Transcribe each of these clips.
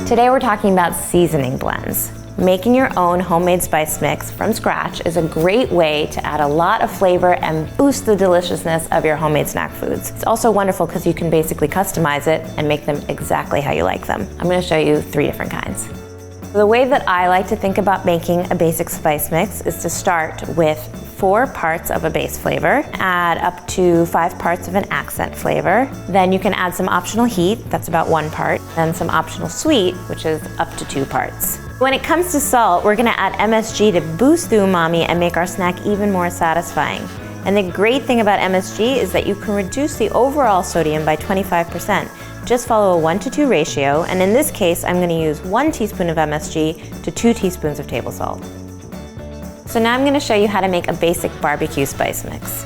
Today we're talking about seasoning blends. Making your own homemade spice mix from scratch is a great way to add a lot of flavor and boost the deliciousness of your homemade snack foods. It's also wonderful because you can basically customize it and make them exactly how you like them. I'm going to show you 3 different kinds. The way that I like to think about making a basic spice mix is to start with 4 parts of a base flavor, add up to 5 parts of an accent flavor. Then you can add some optional heat, that's about 1 part, and some optional sweet, which is up to 2 parts. When it comes to salt, we're gonna add MSG to boost the umami and make our snack even more satisfying. And the great thing about MSG is that you can reduce the overall sodium by 25%. Just follow a 1-to-2 ratio, and in this case, I'm gonna use 1 teaspoon of MSG to 2 teaspoons of table salt. So now I'm going to show you how to make a basic barbecue spice mix.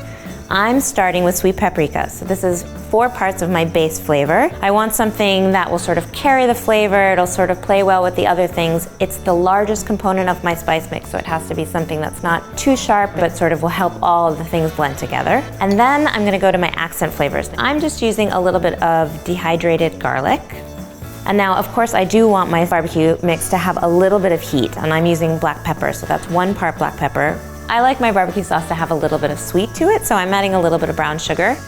I'm starting with sweet paprika. So this is 4 parts of my base flavor. I want something that will sort of carry the flavor, it'll sort of play well with the other things. It's the largest component of my spice mix, so it has to be something that's not too sharp, but sort of will help all of the things blend together. And then I'm going to go to my accent flavors. I'm just using a little bit of dehydrated garlic. And now, of course, I do want my barbecue mix to have a little bit of heat, and I'm using black pepper, so that's 1 part black pepper. I like my barbecue sauce to have a little bit of sweet to it, so I'm adding a little bit of brown sugar.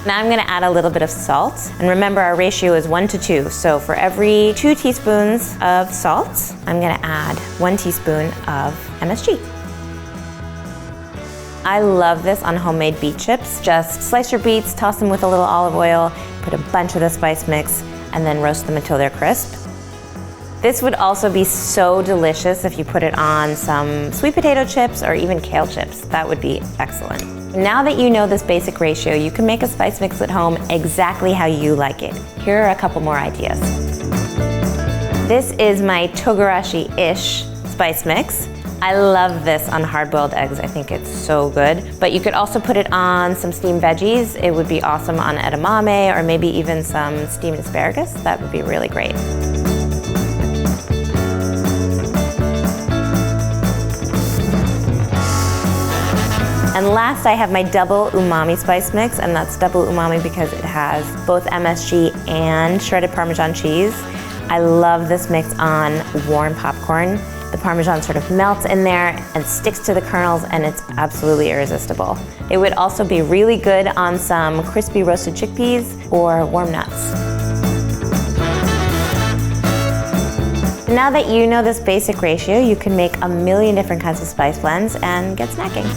Now I'm gonna add a little bit of salt, and remember our ratio is 1-to-2, so for every 2 teaspoons of salt, I'm gonna add 1 teaspoon of MSG. I love this on homemade beet chips. Just slice your beets, toss them with a little olive oil, put a bunch of the spice mix, and then roast them until they're crisp. This would also be so delicious if you put it on some sweet potato chips or even kale chips. That would be excellent. Now that you know this basic ratio, you can make a spice mix at home exactly how you like it. Here are a couple more ideas. This is my Togarashi-ish Spice mix. I love this on hard-boiled eggs. I think it's so good. But you could also put it on some steamed veggies. It would be awesome on edamame or maybe even some steamed asparagus. That would be really great. And last, I have my double umami spice mix, and that's double umami because it has both MSG and shredded Parmesan cheese. I love this mix on warm popcorn. The Parmesan sort of melts in there and sticks to the kernels, and it's absolutely irresistible. It would also be really good on some crispy roasted chickpeas or warm nuts. Now that you know this basic ratio, you can make a million different kinds of spice blends and get snacking.